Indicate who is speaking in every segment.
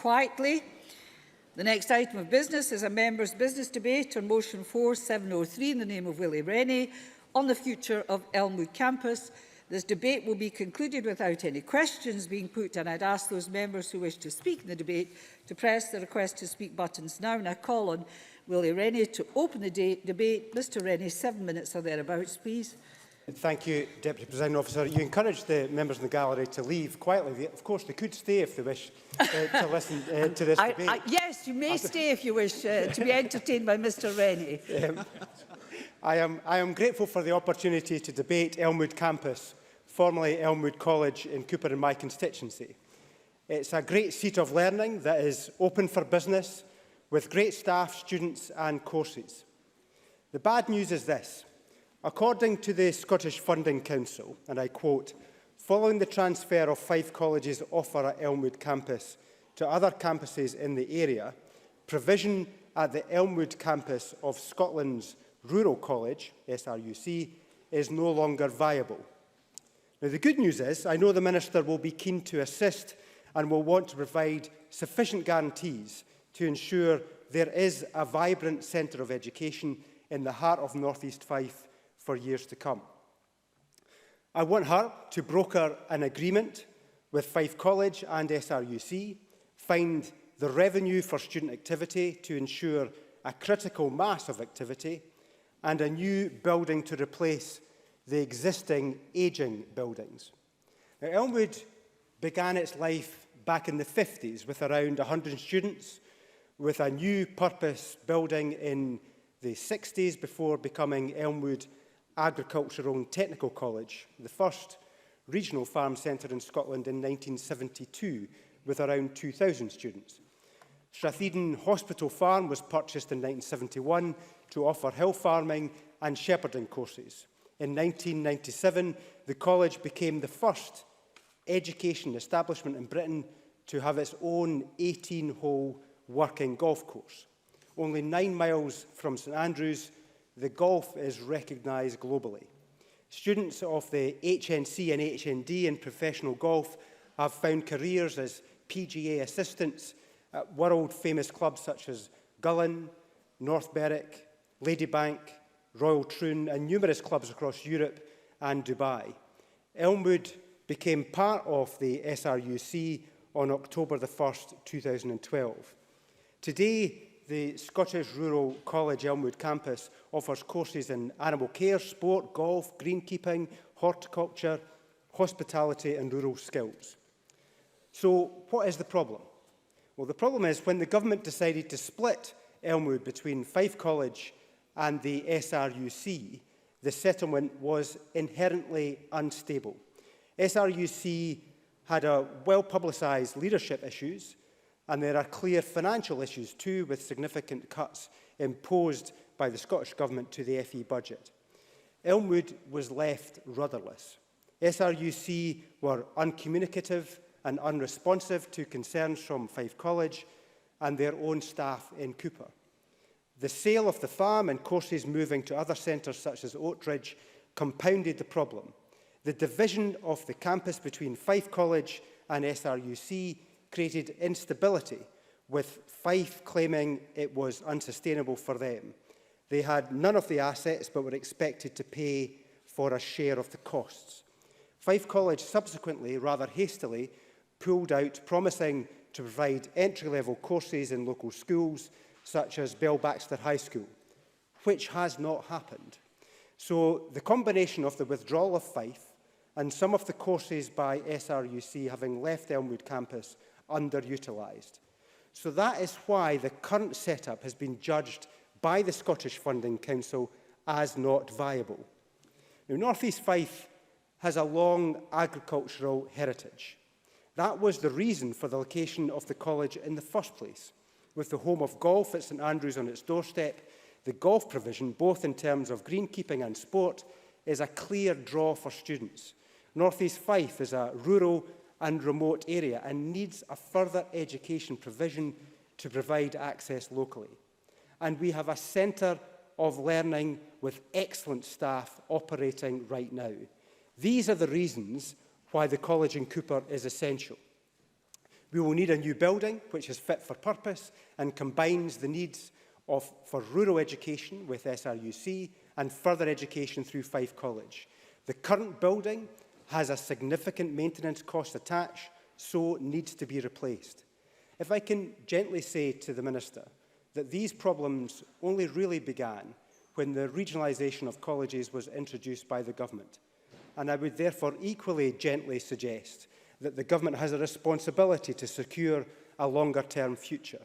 Speaker 1: quietly. The next item of business is a members' business debate on motion 4703 in the name of Willie Rennie on the future of Elmwood campus. This debate will be concluded without any questions being put, and I'd ask those members who wish to speak in the debate to press the request to speak buttons now. And I call on Willie Rennie to open the debate. Mr Rennie, 7 minutes or thereabouts, please.
Speaker 2: Thank you, Deputy Presiding Officer. You encouraged the members in the gallery to leave quietly. Of course, they could stay if they wish to listen to this debate.
Speaker 1: Yes, you may stay if you wish to be entertained by Mr Rennie.
Speaker 2: I am grateful for the opportunity to debate Elmwood campus, formerly Elmwood College in Cooper in my constituency. It's a great seat of learning that is open for business, with great staff, students and courses. The bad news is this. According to the Scottish Funding Council, and I quote, following the transfer of Fife College's offer at Elmwood campus to other campuses in the area, provision at the Elmwood campus of Scotland's Rural College, SRUC, is no longer viable. Now, the good news is, I know the Minister will be keen to assist and will want to provide sufficient guarantees to ensure there is a vibrant centre of education in the heart of North East Fife for years to come. I want her to broker an agreement with Fife College and SRUC, find the revenue for student activity to ensure a critical mass of activity, and a new building to replace the existing ageing buildings. Now, Elmwood began its life back in the 50s with around 100 students, with a new purpose building in the 60s before becoming Elmwood Agricultural and Technical College, the first regional farm centre in Scotland in 1972, with around 2,000 students. Stratheden Hospital Farm was purchased in 1971 to offer hill farming and shepherding courses. In 1997, the college became the first education establishment in Britain to have its own 18-hole working golf course. Only 9 miles from St Andrews, the golf is recognised globally. Students of the HNC and HND in professional golf have found careers as PGA assistants at world-famous clubs such as Gullin, North Berwick, Ladybank, Royal Troon and numerous clubs across Europe and Dubai. Elmwood became part of the SRUC on October the 1st, 2012. Today, the Scottish Rural College Elmwood campus offers courses in animal care, sport, golf, greenkeeping, horticulture, hospitality and rural skills. So what is the problem? Well, the problem is when the government decided to split Elmwood between Fife College and the SRUC, the settlement was inherently unstable. SRUC had a well-publicised leadership issues, and there are clear financial issues too, with significant cuts imposed by the Scottish Government to the FE budget. Elmwood was left rudderless. SRUC were uncommunicative and unresponsive to concerns from Fife College and their own staff in Cooper. The sale of the farm and courses moving to other centres such as Oatridge compounded the problem. The division of the campus between Fife College and SRUC created instability, with Fife claiming it was unsustainable for them. They had none of the assets but were expected to pay for a share of the costs. Fife College subsequently, rather hastily, pulled out, promising to provide entry-level courses in local schools such as Bell Baxter High School, which has not happened. So the combination of the withdrawal of Fife and some of the courses by SRUC having left Elmwood campus underutilised. So that is why the current setup has been judged by the Scottish Funding Council as not viable. Now, North East Fife has a long agricultural heritage. That was the reason for the location of the college in the first place. With the home of golf at St Andrews on its doorstep, the golf provision, both in terms of greenkeeping and sport, is a clear draw for students. North East Fife is a rural and remote area and needs a further education provision to provide access locally. And we have a centre of learning with excellent staff operating right now. These are the reasons why the college in Cooper is essential. We will need a new building which is fit for purpose and combines the needs for rural education with SRUC and further education through Fife College. The current building has a significant maintenance cost attached, so needs to be replaced. If I can gently say to the Minister that these problems only really began when the regionalisation of colleges was introduced by the Government, and I would therefore equally gently suggest that the Government has a responsibility to secure a longer-term future.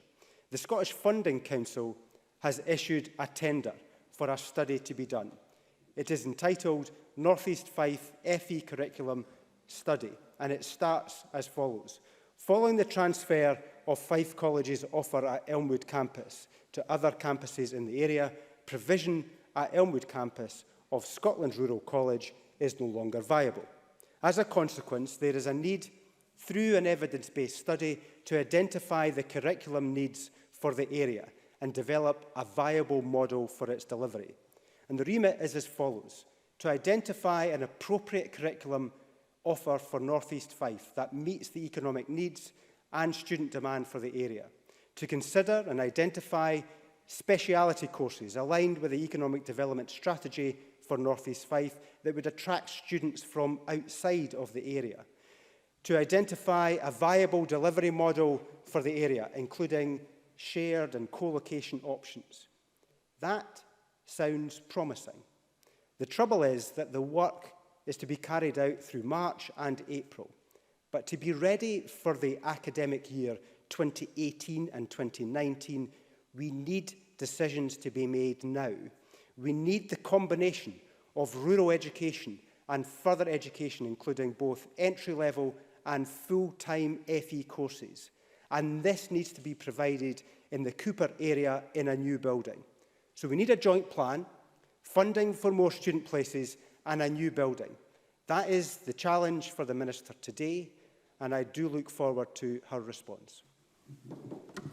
Speaker 2: The Scottish Funding Council has issued a tender for a study to be done. It is entitled North East Fife FE Curriculum Study, and it starts as follows. Following the transfer of Fife College's offer at Elmwood campus to other campuses in the area, provision at Elmwood campus of Scotland Rural College is no longer viable. As a consequence, there is a need, through an evidence-based study, to identify the curriculum needs for the area and develop a viable model for its delivery. And the remit is as follows: to identify an appropriate curriculum offer for North East Fife that meets the economic needs and student demand for the area, to consider and identify speciality courses aligned with the economic development strategy for North East Fife that would attract students from outside of the area, to identify a viable delivery model for the area, including shared and co-location options. That sounds promising. The trouble is that the work is to be carried out through March and April. But to be ready for the academic year 2018 and 2019, we need decisions to be made now. We need the combination of rural education and further education, including both entry-level and full-time FE courses. And this needs to be provided in the Cooper area in a new building. So we need a joint plan, funding for more student places and a new building. That is the challenge for the Minister today, and I do look forward to her response.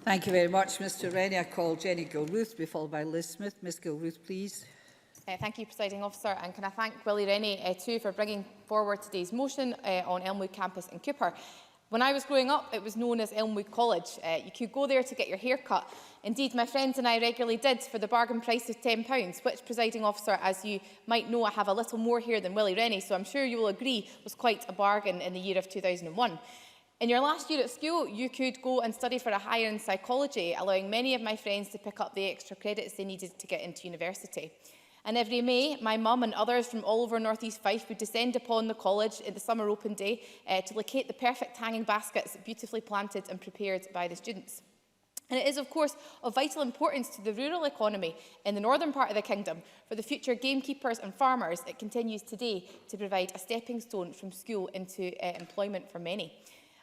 Speaker 1: Thank you very much, Mr Rennie. I call Jenny Gilruth to be followed by Liz Smith. Ms Gilruth, please.
Speaker 3: Thank you, Presiding Officer, and can I thank Willie Rennie too for bringing forward today's motion on Elmwood campus in Cooper. When I was growing up, it was known as Elmwood College. You could go there to get your hair cut. Indeed, my friends and I regularly did for the bargain price of £10, which, Presiding Officer, as you might know, I have a little more hair than Willie Rennie, so I'm sure you will agree was quite a bargain in the year of 2001. In your last year at school, you could go and study for a higher in psychology, allowing many of my friends to pick up the extra credits they needed to get into university. And every May, my mum and others from all over North East Fife would descend upon the college at the summer open day to locate the perfect hanging baskets beautifully planted and prepared by the students. And it is, of course, of vital importance to the rural economy in the northern part of the kingdom. For the future gamekeepers and farmers, it continues today to provide a stepping stone from school into employment for many.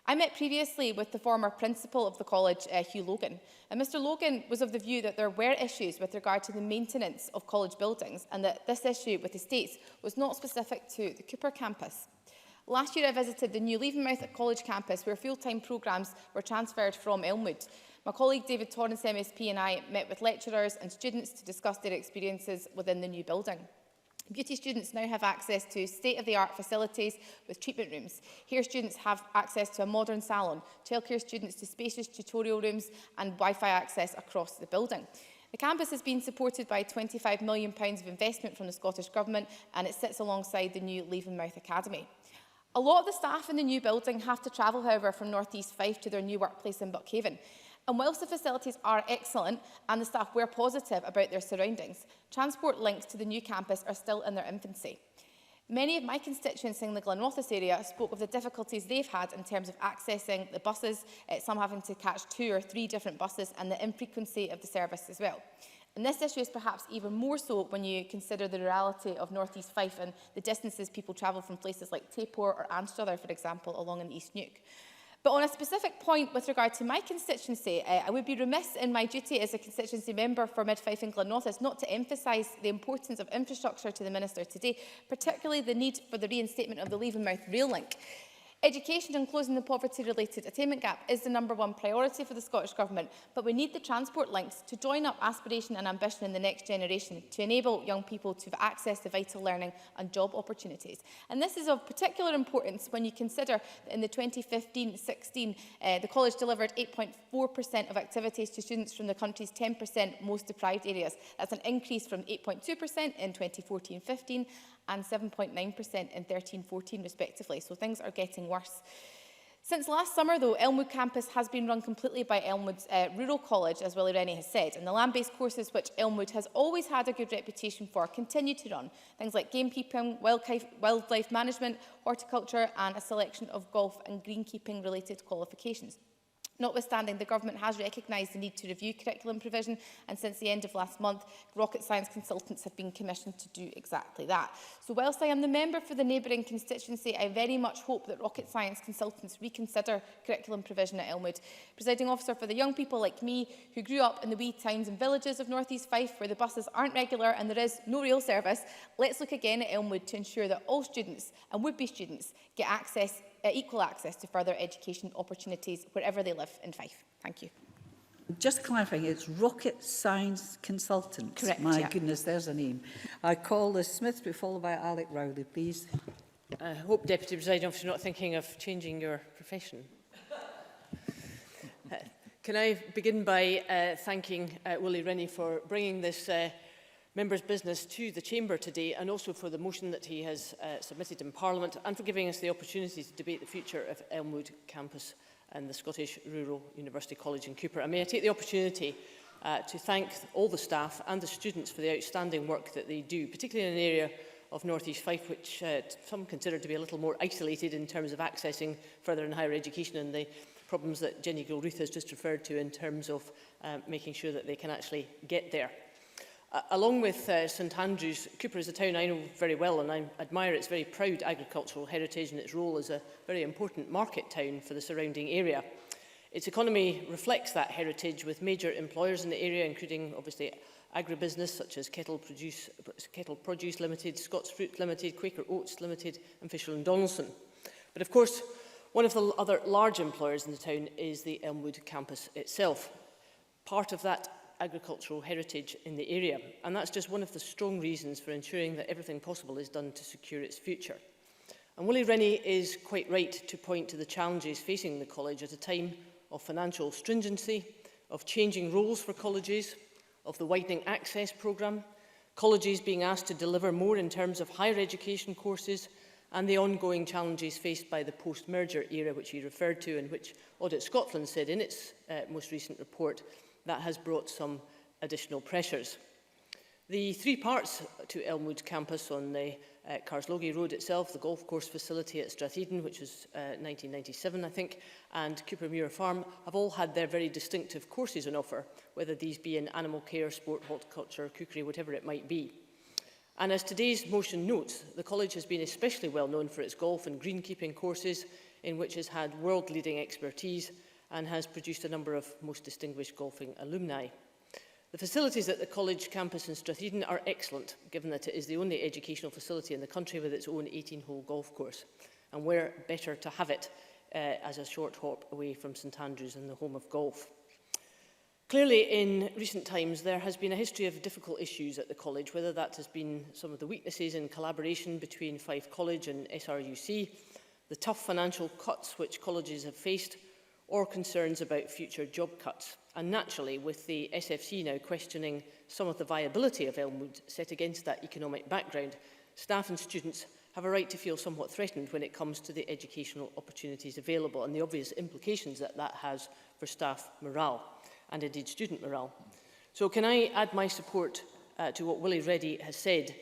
Speaker 3: I met previously with the former principal of the college, Hugh Logan, and Mr Logan was of the view that there were issues with regard to the maintenance of college buildings and that this issue with estates was not specific to the Cooper campus. Last year I visited the new Leavenmouth College campus where full-time programmes were transferred from Elmwood. My colleague David Torrance MSP and I met with lecturers and students to discuss their experiences within the new building. Beauty students now have access to state-of-the-art facilities with treatment rooms. Here students have access to a modern salon, childcare students to spacious tutorial rooms and Wi-Fi access across the building. The campus has been supported by £25 million of investment from the Scottish Government and it sits alongside the new Leavenmouth Academy. A lot of the staff in the new building have to travel, however, from North East Fife to their new workplace in Buckhaven. And whilst the facilities are excellent and the staff were positive about their surroundings, transport links to the new campus are still in their infancy. Many of my constituents in the Glenrothes area spoke of the difficulties they've had in terms of accessing the buses, some having to catch 2 or 3 different buses, and the infrequency of the service as well. And this issue is perhaps even more so when you consider the rurality of North East Fife and the distances people travel from places like Tapor or Anstruther, for example, along in the East Neuk. But on a specific point with regard to my constituency, I would be remiss in my duty as a constituency member for Mid-Fife and Glenrothes not to emphasise the importance of infrastructure to the Minister today, particularly the need for the reinstatement of the Leavenmouth rail link. Education and closing the poverty-related attainment gap is the #1 priority for the Scottish Government, but we need the transport links to join up aspiration and ambition in the next generation to enable young people to have access to vital learning and job opportunities. And this is of particular importance when you consider that in the 2015-16, the college delivered 8.4% of activities to students from the country's 10% most deprived areas. That's an increase from 8.2% in 2014-15 and 7.9% in 13-14 respectively. So things are getting worse. Since last summer, though, Elmwood campus has been run completely by Elmwood's Rural College, as Willie Rennie has said, and the land-based courses which Elmwood has always had a good reputation for continue to run. Things like gamekeeping, wildlife management, horticulture and a selection of golf and greenkeeping related qualifications. Notwithstanding, the Government has recognised the need to review curriculum provision, and since the end of last month, rocket science consultants have been commissioned to do exactly that. So whilst I am the member for the neighbouring constituency, I very much hope that rocket science consultants reconsider curriculum provision at Elmwood. Presiding officer, for the young people like me who grew up in the wee towns and villages of North East Fife where the buses aren't regular and there is no rail service, let's look again at Elmwood to ensure that all students and would-be students get equal access to further education opportunities wherever they live in Fife. Thank you.
Speaker 1: Just clarifying, it's rocket science consultant.
Speaker 3: Correct,
Speaker 1: My
Speaker 3: yeah.
Speaker 1: goodness, there's a name. I call Liz Smith to be followed by Alec Rowley, please.
Speaker 4: I hope, Deputy Presiding Officer, you're not thinking of changing your profession. Can I begin by thanking Willie Rennie for bringing this Members' Business to the Chamber today, and also for the motion that he has submitted in Parliament, and for giving us the opportunity to debate the future of Elmwood campus and the Scottish Rural University College in Cupar. And may I take the opportunity to thank all the staff and the students for the outstanding work that they do, particularly in an area of North East Fife, which some consider to be a little more isolated in terms of accessing further and higher education, and the problems that Jenny Gilruth has just referred to in terms of making sure that they can actually get there. Along with St Andrews, Cupar is a town I know very well, and I admire its very proud agricultural heritage and its role as a very important market town for the surrounding area. Its economy reflects that heritage, with major employers in the area, including obviously agribusiness such as Kettle Produce Limited, Scots Fruit Limited, Quaker Oats Limited and Fisher and Donaldson. But of course, one of the other large employers in the town is the Elmwood campus itself, part of that agricultural heritage in the area, and that's just one of the strong reasons for ensuring that everything possible is done to secure its future. And Willie Rennie is quite right to point to the challenges facing the college at a time of financial stringency, of changing roles for colleges, of the widening access programme, colleges being asked to deliver more in terms of higher education courses, and the ongoing challenges faced by the post-merger era, which he referred to, and which Audit Scotland said in its most recent report that has brought some additional pressures. The three parts to Elmwood campus on the Carslogie Road itself, the golf course facility at Stratheden, which was 1997, I think, and Cupar Farm, have all had their very distinctive courses on offer, whether these be in animal care, sport, horticulture, cookery, whatever it might be. And as today's motion notes, the college has been especially well known for its golf and greenkeeping courses, in which it has had world-leading expertise and has produced a number of most distinguished golfing alumni. The facilities at the college campus in Stratheden are excellent, given that it is the only educational facility in the country with its own 18-hole golf course. And where better to have it as a short hop away from St Andrews and the home of golf. Clearly, in recent times, there has been a history of difficult issues at the college, whether that has been some of the weaknesses in collaboration between Fife College and SRUC, the tough financial cuts which colleges have faced, or concerns about future job cuts. And naturally, with the SFC now questioning some of the viability of Elmwood set against that economic background, staff and students have a right to feel somewhat threatened when it comes to the educational opportunities available and the obvious implications that that has for staff morale and indeed student morale. So can I add my support to what Willie Rennie has said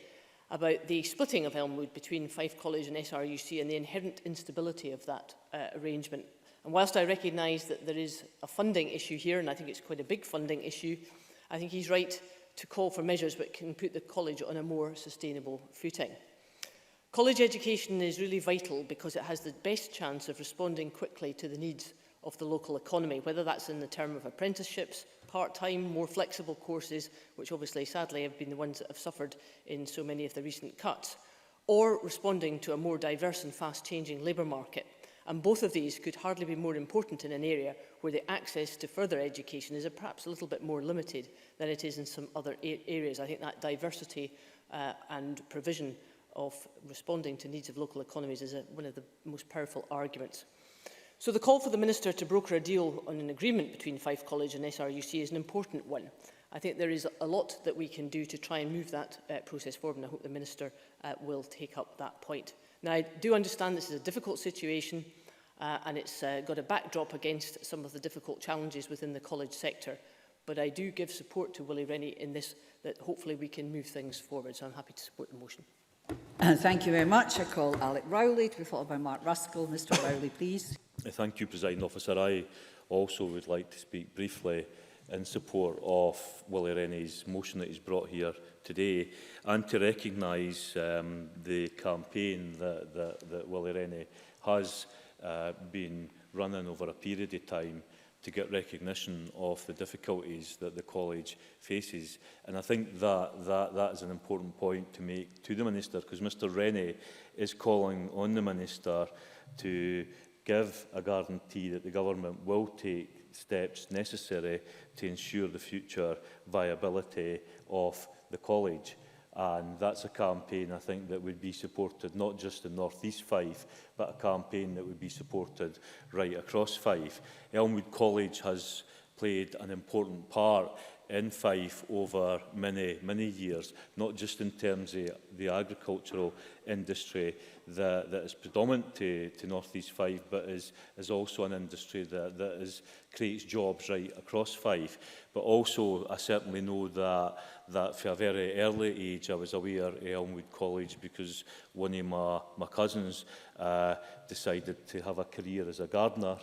Speaker 4: about the splitting of Elmwood between Fife College and SRUC and the inherent instability of that arrangement. And whilst I recognise that there is a funding issue here, and I think it's quite a big funding issue, I think he's right to call for measures that can put the college on a more sustainable footing. College education is really vital because it has the best chance of responding quickly to the needs of the local economy, whether that's in the term of apprenticeships, part-time, more flexible courses, which obviously sadly have been the ones that have suffered in so many of the recent cuts, or responding to a more diverse and fast-changing labour market. And both of these could hardly be more important in an area where the access to further education is perhaps a little bit more limited than it is in some other areas. I think that diversity and provision of responding to needs of local economies is one of the most powerful arguments. So the call for the Minister to broker a deal on an agreement between Fife College and SRUC is an important one. I think there is a lot that we can do to try and move that process forward, and I hope the Minister will take up that point. Now, I do understand this is a difficult situation and it's got a backdrop against some of the difficult challenges within the college sector, but I do give support to Willie Rennie in this, that hopefully we can move things forward, so I'm happy to support the motion.
Speaker 1: Thank you very much. I call Alec Rowley to be followed by Mark Ruskell. Mr Rowley, please.
Speaker 5: Thank you, Presiding Officer. I also would like to speak briefly in support of Willie Rennie's motion that he's brought here today, and to recognise the campaign that Willie Rennie has been running over a period of time to get recognition of the difficulties that the college faces. And I think that is an important point to make to the Minister, because Mr Rennie is calling on the Minister to give a guarantee that the Government will take steps necessary to ensure the future viability of the college. And that's a campaign, I think, that would be supported not just in North East Fife, but a campaign that would be supported right across Fife. Elmwood College has played an important part in Fife over many years, not just in terms of the agricultural industry that is predominant to North East Fife, but is also an industry that creates jobs right across Fife. But also, I certainly know that for a very early age, I was aware of Elmwood College because one of my cousins decided to have a career as a gardener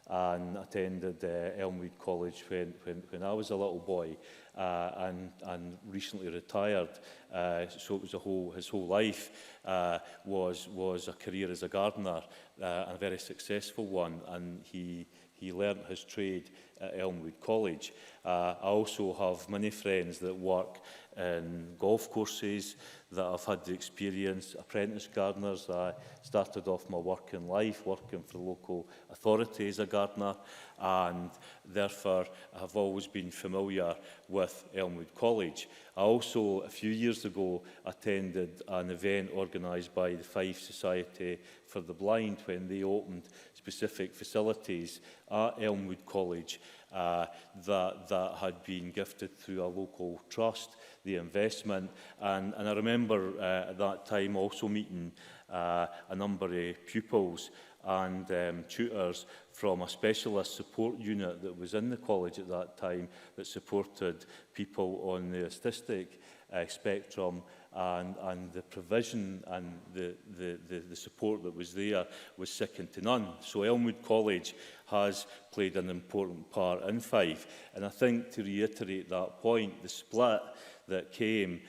Speaker 5: and attended Elmwood College when I was a little boy and recently retired. So it was his whole life was a career as a gardener, a very successful one, and he learnt his trade at Elmwood College. I also have many friends that work in golf courses that I've had the experience, apprentice gardeners. I started off my working life working for the local authority as a gardener, and therefore I have always been familiar with Elmwood College. I also, a few years ago, attended an event organised by the Fife Society for the Blind when they opened specific facilities at Elmwood College that had been gifted through a local trust, the investment. And I remember at that time also meeting a number of pupils and tutors from a specialist support unit that was in the college at that time that supported people on the autistic spectrum, and the provision and the support that was there was second to none. So Elmwood College has played an important part in Fife. And I think, to reiterate that point, the split that came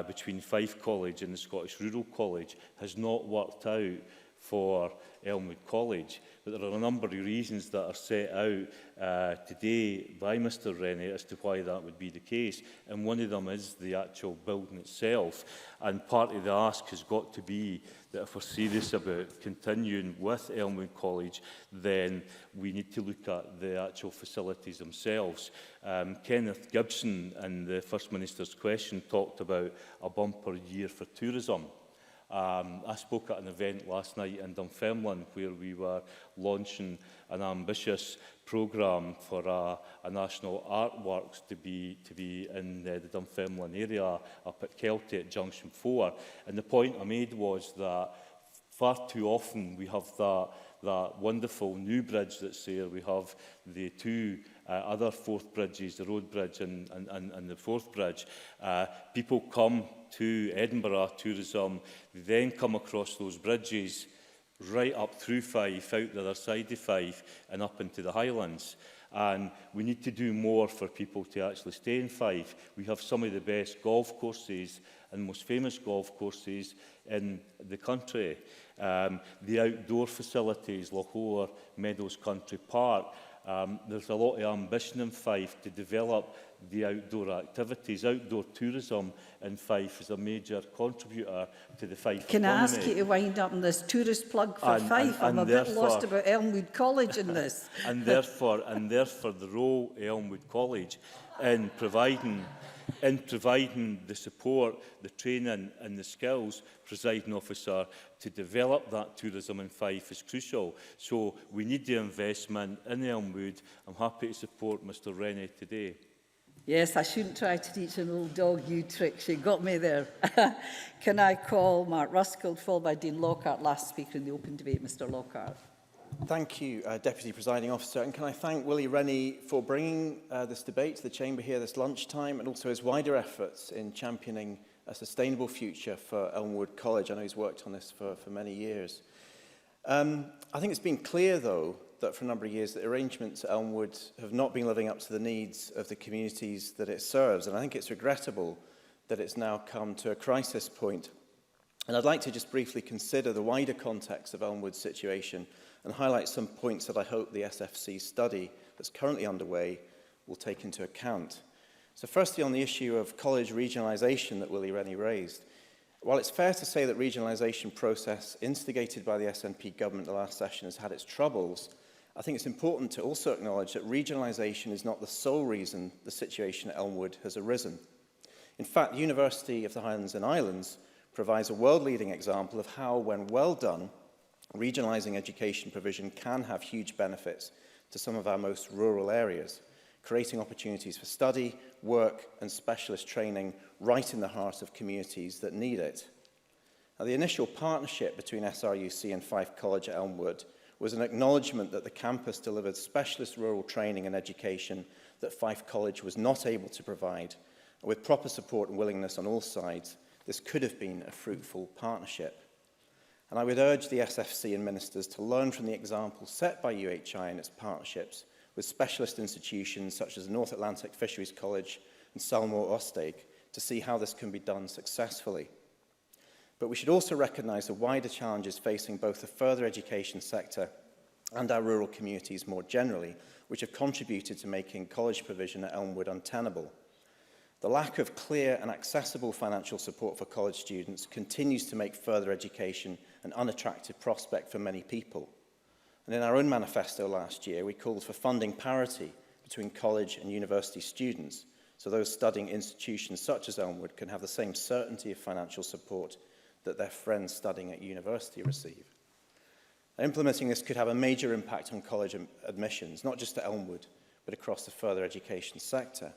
Speaker 5: between Fife College and the Scottish Rural College has not worked out for Elmwood College. But there are a number of reasons that are set out today by Mr Rennie as to why that would be the case. And one of them is the actual building itself. And part of the ask has got to be that if we're serious about continuing with Elmwood College, then we need to look at the actual facilities themselves. Kenneth Gibson, in the First Minister's question, talked about a bumper year for tourism. I spoke at an event last night in Dunfermline where we were launching an ambitious programme for a national artworks to be in the Dunfermline area up at Kelty at Junction 4. And the point I made was that far too often we have that wonderful new bridge that's there. We have the two other Forth bridges, the road bridge and the Forth bridge. People come to Edinburgh tourism, they then come across those bridges right up through Fife, out the other side of Fife and up into the Highlands. And we need to do more for people to actually stay in Fife. We have some of the best golf courses and most famous golf courses in the country. The outdoor facilities, Loch Meadows Country Park, There's a lot of ambition in Fife to develop the outdoor activities. Outdoor tourism in Fife is a major contributor to the Fife
Speaker 1: Can
Speaker 5: economy.
Speaker 1: I ask you to wind up on this tourist plug for
Speaker 5: And-
Speaker 1: Fife?
Speaker 5: and
Speaker 1: I'm a bit
Speaker 5: therefore-
Speaker 1: lost about Elmwood College in this.
Speaker 5: and therefore the role of Elmwood College in providing the support, the training and the skills, presiding officer, to develop that tourism in Fife is crucial. So we need the investment in Elmwood. I'm happy to support Mr Rennie today.
Speaker 1: Yes, I shouldn't try to teach an old dog you tricks. You got me there. Can I call Mark Ruskell, followed by Dean Lockhart, last speaker in the open debate, Mr Lockhart.
Speaker 6: Thank you, Deputy Presiding Officer. And can I thank Willie Rennie for bringing this debate to the Chamber here this lunchtime, and also his wider efforts in championing a sustainable future for Elmwood College. I know he's worked on this for many years. I think it's been clear, though, that for a number of years the arrangements at Elmwood have not been living up to the needs of the communities that it serves. And I think it's regrettable that it's now come to a crisis point. And I'd like to just briefly consider the wider context of Elmwood's situation and highlight some points that I hope the SFC study that's currently underway will take into account. So firstly, on the issue of college regionalisation that Willie Rennie raised, while it's fair to say that regionalisation process instigated by the SNP government the last session has had its troubles, I think it's important to also acknowledge that regionalisation is not the sole reason the situation at Elmwood has arisen. In fact, the University of the Highlands and Islands provides a world-leading example of how, when well done, regionalising education provision can have huge benefits to some of our most rural areas, creating opportunities for study, work and specialist training right in the heart of communities that need it. Now, the initial partnership between SRUC and Fife College at Elmwood was an acknowledgement that the campus delivered specialist rural training and education that Fife College was not able to provide. And with proper support and willingness on all sides, this could have been a fruitful partnership. And I would urge the SFC and ministers to learn from the example set by UHI and its partnerships with specialist institutions such as North Atlantic Fisheries College and Salmore Osteg to see how this can be done successfully. But we should also recognise the wider challenges facing both the further education sector and our rural communities more generally, which have contributed to making college provision at Elmwood untenable. The lack of clear and accessible financial support for college students continues to make further education an unattractive prospect for many people. And in our own manifesto last year, we called for funding parity between college and university students, so those studying institutions such as Elmwood can have the same certainty of financial support that their friends studying at university receive. And implementing this could have a major impact on college admissions, not just at Elmwood, but across the further education sector.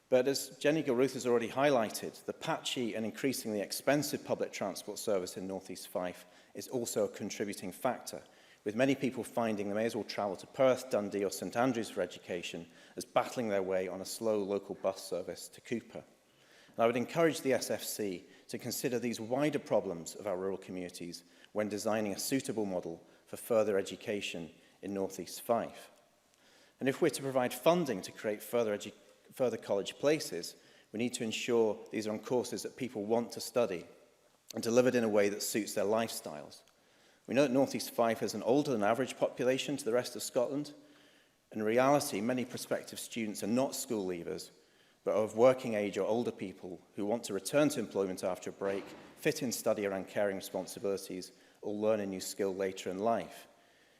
Speaker 6: But as Jenny Gilruth has already highlighted, the patchy and increasingly expensive public transport service in North East Fife is also a contributing factor, with many people finding they may as well travel to Perth, Dundee or St Andrews for education as battling their way on a slow local bus service to Cooper. And I would encourage the SFC to consider these wider problems of our rural communities when designing a suitable model for further education in North East Fife. And if we're to provide funding to create further college places, we need to ensure these are on courses that people want to study and delivered in a way that suits their lifestyles. We know that North East Fife has an older than average population to the rest of Scotland. In reality, many prospective students are not school leavers, but are of working age or older people who want to return to employment after a break, fit in study around caring responsibilities, or learn a new skill later in life.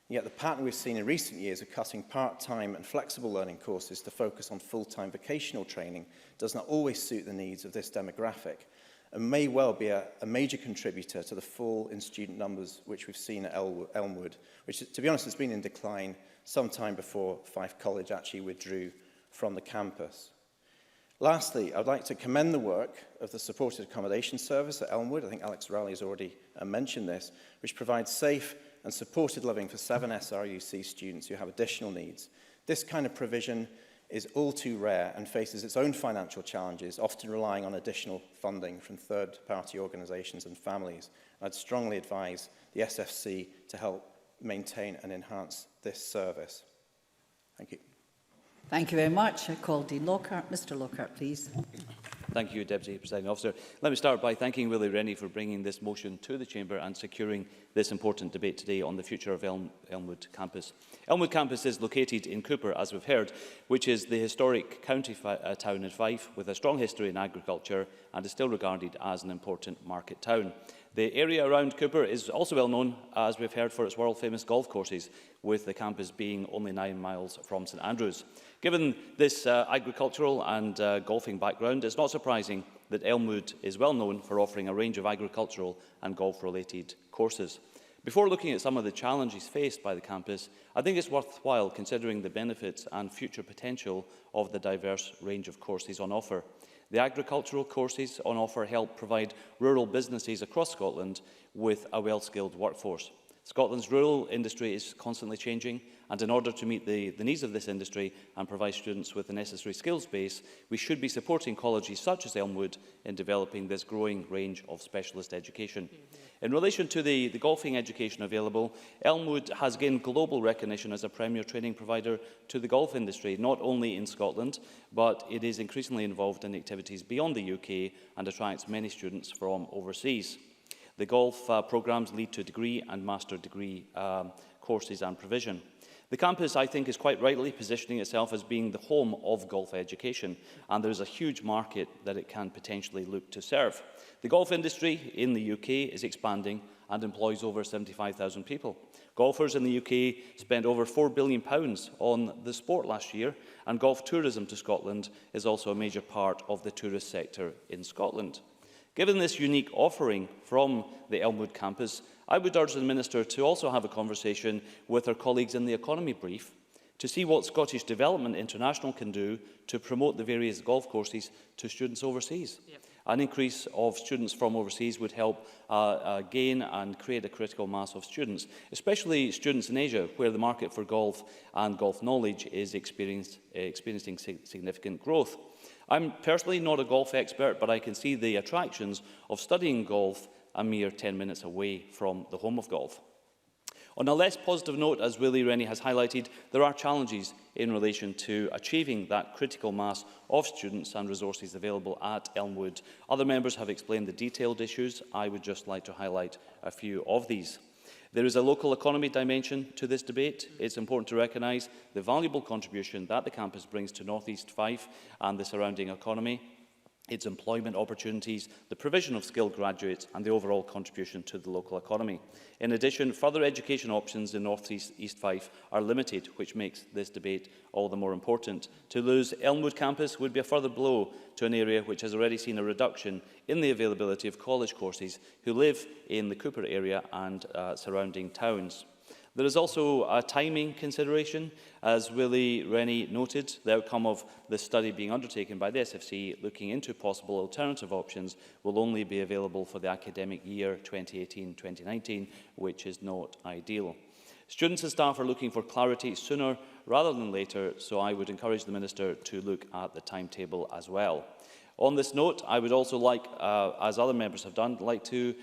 Speaker 6: And yet the pattern we've seen in recent years of cutting part-time and flexible learning courses to focus on full-time vocational training does not always suit the needs of this demographic, and may well be a major contributor to the fall in student numbers which we've seen at Elmwood, which, to be honest, has been in decline some time before Fife College actually withdrew from the campus. Lastly, I'd like to commend the work of the Supported Accommodation Service at Elmwood. I think Alex Rowley has already mentioned this, which provides safe and supported living for 7 SRUC students who have additional needs. This kind of provision is all too rare and faces its own financial challenges, often relying on additional funding from third-party organisations and families. I'd strongly advise the SFC to help maintain and enhance this service. Thank you.
Speaker 1: Thank you very much. I call Dean Lockhart. Mr Lockhart, please.
Speaker 7: Thank you, Deputy Presiding Officer. Let me start by thanking Willie Rennie for bringing this motion to the Chamber and securing this important debate today on the future of Elmwood Campus. Elmwood Campus is located in Cooper, as we've heard, which is the historic county town in Fife with a strong history in agriculture and is still regarded as an important market town. The area around Cooper is also well known, as we've heard, for its world-famous golf courses, with the campus being only 9 miles from St Andrews. Given this agricultural and golfing background, it's not surprising that Elmwood is well known for offering a range of agricultural and golf-related courses. Before looking at some of the challenges faced by the campus, I think it's worthwhile considering the benefits and future potential of the diverse range of courses on offer. The agricultural courses on offer help provide rural businesses across Scotland with a well-skilled workforce. Scotland's rural industry is constantly changing, and in order to meet the needs of this industry and provide students with the necessary skills base, we should be supporting colleges such as Elmwood in developing this growing range of specialist education. In relation to the golfing education available, Elmwood has gained global recognition as a premier training provider to the golf industry, not only in Scotland, but it is increasingly involved in activities beyond the UK and attracts many students from overseas. The golf programmes lead to degree and master degree courses and provision. The campus, I think, is quite rightly positioning itself as being the home of golf education, and there is a huge market that it can potentially look to serve. The golf industry in the UK is expanding and employs over 75,000 people. Golfers in the UK spent over £4 billion on the sport last year, and golf tourism to Scotland is also a major part of the tourist sector in Scotland. Given this unique offering from the Elmwood campus, I would urge the Minister to also have a conversation with her colleagues in the economy brief to see what Scottish Development International can do to promote the various golf courses to students overseas. Yep. An increase of students from overseas would help gain and create a critical mass of students, especially students in Asia, where the market for golf and golf knowledge is experiencing significant growth. I'm personally not a golf expert, but I can see the attractions of studying golf a mere 10 minutes away from the home of golf. On a less positive note, as Willie Rennie has highlighted, there are challenges in relation to achieving that critical mass of students and resources available at Elmwood. Other members have explained the detailed issues. I would just like to highlight a few of these. There is a local economy dimension to this debate. It's important to recognise the valuable contribution that the campus brings to North East Fife and the surrounding economy, its employment opportunities, the provision of skilled graduates and the overall contribution to the local economy. In addition, further education options in North East Fife are limited, which makes this debate all the more important. To lose Elmwood campus would be a further blow to an area which has already seen a reduction in the availability of college courses who live in the Cooper area and surrounding towns. There is also a timing consideration. As Willie Rennie noted, the outcome of the study being undertaken by the SFC looking into possible alternative options will only be available for the academic year 2018-2019, which is not ideal. Students and staff are looking for clarity sooner rather than later, so I would encourage the Minister to look at the timetable as well. On this note, I would also like, as other members have done, to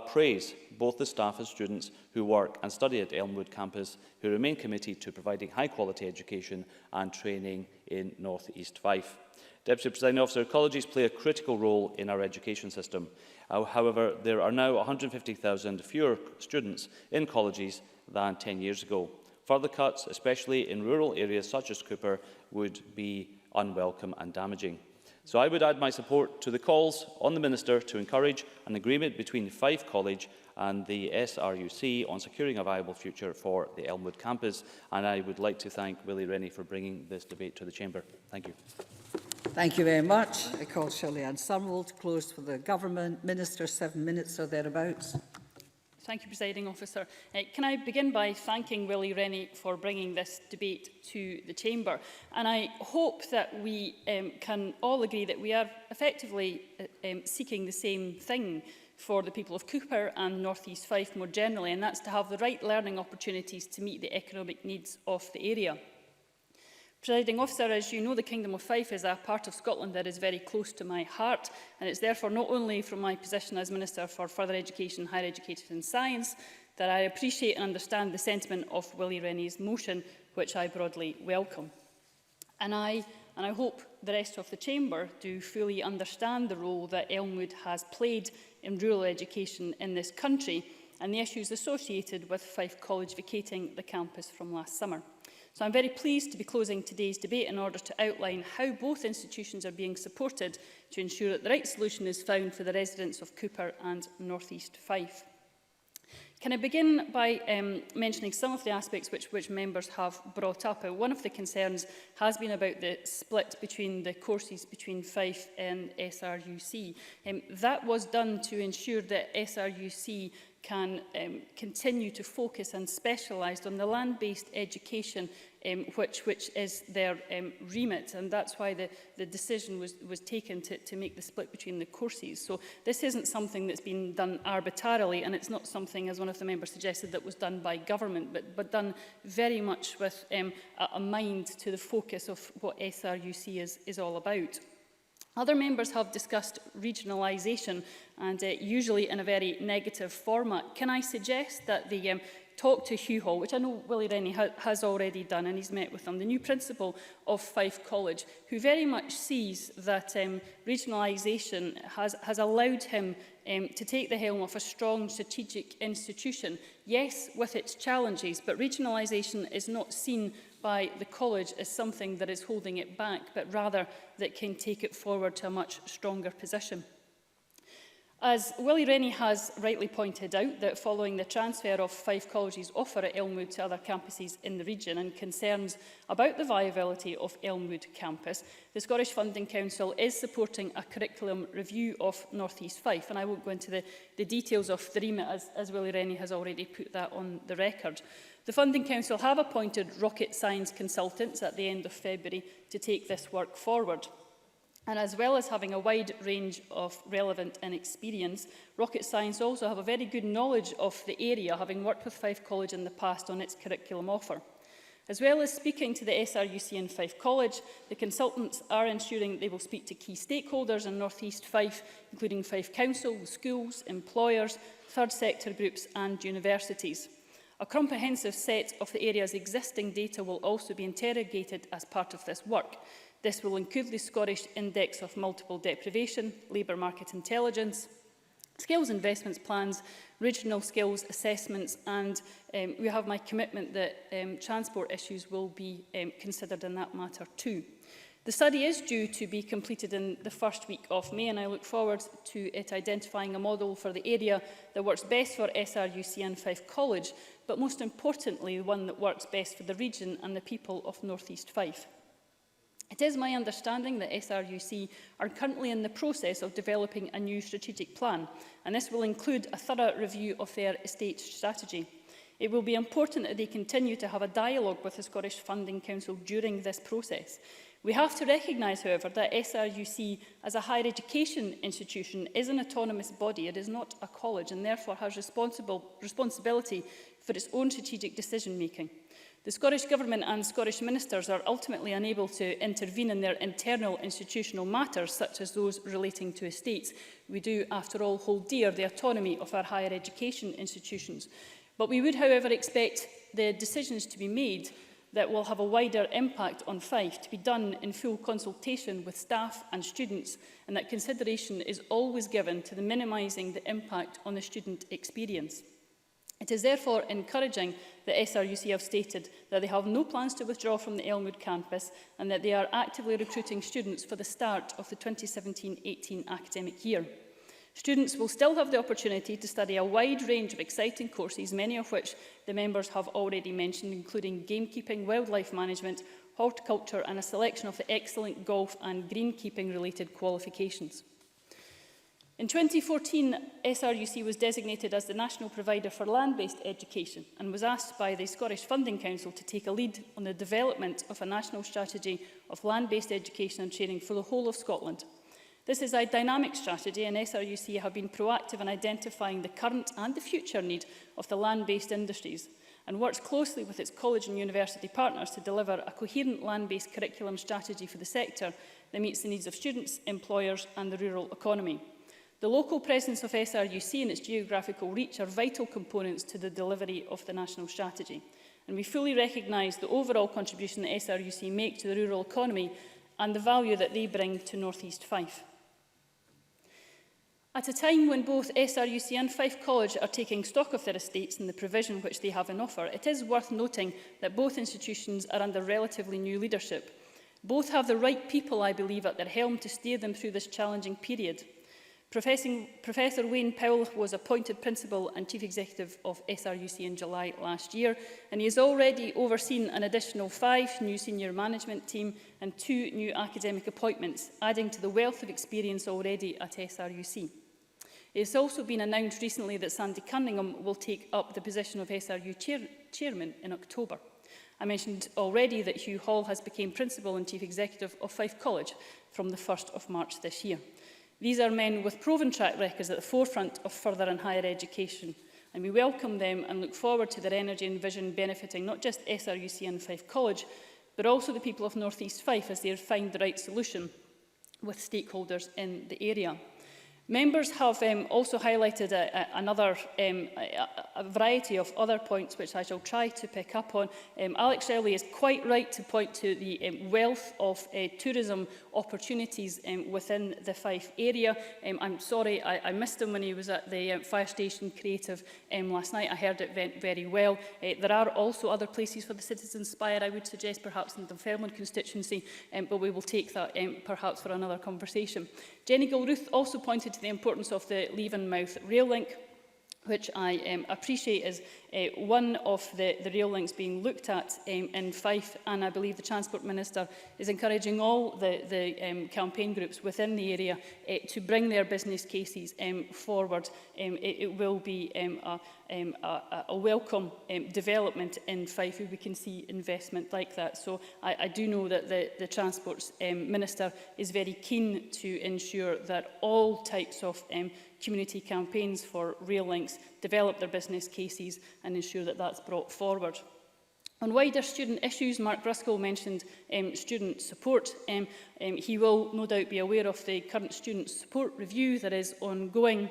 Speaker 7: praise both the staff and students who work and study at Elmwood campus, who remain committed to providing high-quality education and training in North East Fife. Deputy Presiding Officer, colleges play a critical role in our education system. However, there are now 150,000 fewer students in colleges than 10 years ago. Further cuts, especially in rural areas such as Cooper, would be unwelcome and damaging. So I would add my support to the calls on the Minister to encourage an agreement between Fife College and the SRUC on securing a viable future for the Elmwood campus. And I would like to thank Willie Rennie for bringing this debate to the Chamber. Thank you.
Speaker 1: Thank you very much. I call Shirley-Ann Summerall closed for the Government. Minister, 7 minutes or thereabouts.
Speaker 8: Thank you, Presiding Officer. Can I begin by thanking Willie Rennie for bringing this debate to the Chamber? And I hope that we can all agree that we are effectively seeking the same thing for the people of Cooper and North East Fife more generally, and that's to have the right learning opportunities to meet the economic needs of the area. Presiding Officer, as you know, the Kingdom of Fife is a part of Scotland that is very close to my heart, and it's therefore not only from my position as Minister for Further Education, Higher Education and Science that I appreciate and understand the sentiment of Willie Rennie's motion, which I broadly welcome. And I and I hope the rest of the Chamber do fully understand the role that Elmwood has played in rural education in this country and the issues associated with Fife College vacating the campus from last summer. So I'm very pleased to be closing today's debate in order to outline how both institutions are being supported to ensure that the right solution is found for the residents of Cooper and North East Fife. Can I begin by mentioning some of the aspects which members have brought up? One of the concerns has been about the split between the courses between Fife and SRUC. That was done to ensure that SRUC can continue to focus and specialise on the land-based education which is their remit, and that's why the decision was taken to make the split between the courses. So this isn't something that's been done arbitrarily, and it's not something, as one of the members suggested, that was done by government, but done very much with a mind to the focus of what SRUC is all about. Other members have discussed regionalisation, and usually in a very negative format. Can I suggest that the talk to Hugh Hall, which I know Willie Rennie has already done, and he's met with them, the new principal of Fife College, who very much sees that regionalisation has allowed him to take the helm of a strong strategic institution, yes, with its challenges, but regionalisation is not seen by the college as something that is holding it back, but rather that can take it forward to a much stronger position. As Willie Rennie has rightly pointed out, that following the transfer of Fife College's offer at Elmwood to other campuses in the region and concerns about the viability of Elmwood campus, the Scottish Funding Council is supporting a curriculum review of North East Fife, and I won't go into the details of the remit as Willie Rennie has already put that on the record. The Funding Council have appointed rocket science consultants at the end of February to take this work forward. And as well as having a wide range of relevant and experience, Rocket Science also have a very good knowledge of the area, having worked with Fife College in the past on its curriculum offer. As well as speaking to the SRUC and Fife College, the consultants are ensuring they will speak to key stakeholders in North East Fife, including Fife Council, schools, employers, third sector groups and universities. A comprehensive set of the area's existing data will also be interrogated as part of this work. This will include the Scottish Index of Multiple Deprivation, Labour Market Intelligence, skills investments plans, regional skills assessments, and we have my commitment that transport issues will be considered in that matter too. The study is due to be completed in the first week of May, and I look forward to it identifying a model for the area that works best for SRUC and Fife College, but most importantly, one that works best for the region and the people of North East Fife. It is my understanding that SRUC are currently in the process of developing a new strategic plan, and this will include a thorough review of their estate strategy. It will be important that they continue to have a dialogue with the Scottish Funding Council during this process. We have to recognise, however, that SRUC, as a higher education institution, is an autonomous body. It is not a college, and therefore has responsibility for its own strategic decision-making. The Scottish Government and Scottish ministers are ultimately unable to intervene in their internal institutional matters, such as those relating to estates. We do, after all, hold dear the autonomy of our higher education institutions. But we would, however, expect the decisions to be made that will have a wider impact on Fife to be done in full consultation with staff and students, and that consideration is always given to the minimising the impact on the student experience. It is therefore encouraging that SRUC have stated that they have no plans to withdraw from the Elmwood campus and that they are actively recruiting students for the start of the 2017-18 academic year. Students will still have the opportunity to study a wide range of exciting courses, many of which the members have already mentioned, including gamekeeping, wildlife management, horticulture and a selection of the excellent golf and greenkeeping related qualifications. In 2014, SRUC was designated as the national provider for land-based education and was asked by the Scottish Funding Council to take a lead on the development of a national strategy of land-based education and training for the whole of Scotland. This is a dynamic strategy, and SRUC have been proactive in identifying the current and the future need of the land-based industries and works closely with its college and university partners to deliver a coherent land-based curriculum strategy for the sector that meets the needs of students, employers and the rural economy. The local presence of SRUC and its geographical reach are vital components to the delivery of the national strategy. And we fully recognise the overall contribution that SRUC make to the rural economy and the value that they bring to North East Fife. At a time when both SRUC and Fife College are taking stock of their estates and the provision which they have on offer, it is worth noting that both institutions are under relatively new leadership. Both have the right people, I believe, at their helm to steer them through this challenging period. Professor Wayne Powell was appointed Principal and Chief Executive of SRUC in July last year, and he has already overseen an additional 5 new senior management team and 2 new academic appointments, adding to the wealth of experience already at SRUC. It has also been announced recently that Sandy Cunningham will take up the position of SRU Chairman in October. I mentioned already that Hugh Hall has become Principal and Chief Executive of Fife College from the 1st of March this year. These are men with proven track records at the forefront of further and higher education, and we welcome them and look forward to their energy and vision benefiting not just SRUC and Fife College, but also the people of North East Fife as they find the right solution with stakeholders in the area. Members have also highlighted a variety of other points which I shall try to pick up on. Alex Shelley is quite right to point to the wealth of tourism opportunities within the Fife area. I'm sorry I missed him when he was at the fire station creative last night. I heard it went very well. There are also other places for the citizens Spire, I would suggest, perhaps in the Fairmont constituency, but we will take that perhaps for another conversation. Jenny Gilruth also pointed to the importance of the Leavenmouth rail link, which I appreciate is one of the rail links being looked at in Fife, and I believe the Transport Minister is encouraging all the campaign groups within the area to bring their business cases forward. It will be a welcome development in Fife if we can see investment like that. So I do know that the Transport Minister is very keen to ensure that all types of community campaigns for rail links develop their business cases and ensure that that's brought forward. On wider student issues, Mark Ruskell mentioned student support. He will no doubt be aware of the current student support review that is ongoing,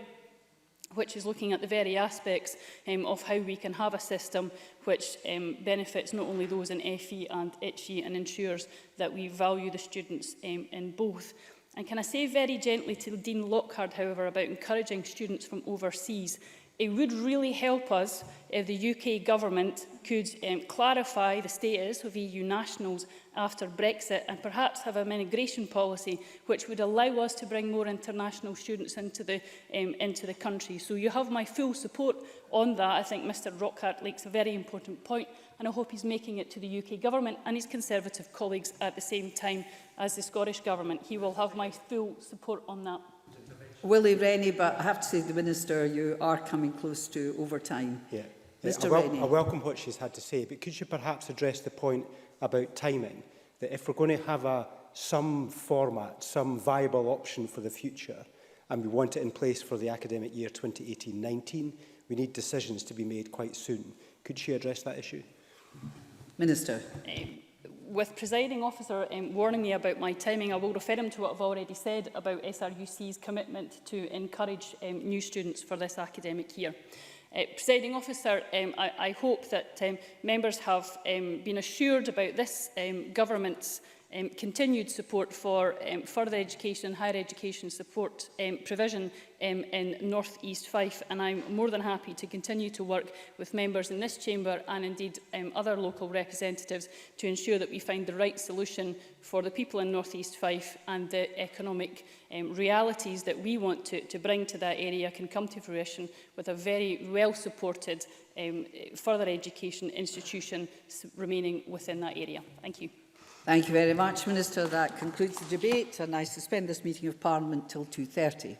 Speaker 8: which is looking at the very aspects of how we can have a system which benefits not only those in FE and ITCHE and ensures that we value the students in both. And can I say very gently to Dean Lockhart, however, about encouraging students from overseas? It would really help us if the UK government could clarify the status of EU nationals after Brexit and perhaps have a migration policy which would allow us to bring more international students into the country. So you have my full support on that. I think Mr Lockhart makes a very important point, and I hope he's making it to the UK government and his Conservative colleagues at the same time as the Scottish Government. He will have my full support on that.
Speaker 1: Willie Rennie, but I have to say, the Minister, you are coming close to overtime.
Speaker 2: Yeah.
Speaker 1: Mr Rennie.
Speaker 2: I welcome what she's had to say, but could you perhaps address the point about timing? That if we're going to have some format, some viable option for the future, and we want it in place for the academic year 2018-19, we need decisions to be made quite soon. Could she address that issue? Minister.
Speaker 8: With Presiding Officer warning me about my timing, I will refer him to what I've already said about SRUC's commitment to encourage new students for this academic year. Presiding Officer, I hope that members have been assured about this government's continued support for further education, higher education support provision in North East Fife, and I'm more than happy to continue to work with members in this chamber and indeed other local representatives to ensure that we find the right solution for the people in North East Fife and the economic realities that we want to bring to that area can come to fruition with a very well supported further education institution remaining within that area. Thank you.
Speaker 1: Thank you very much, Minister. That concludes the debate, and I suspend this meeting of Parliament till 2:30.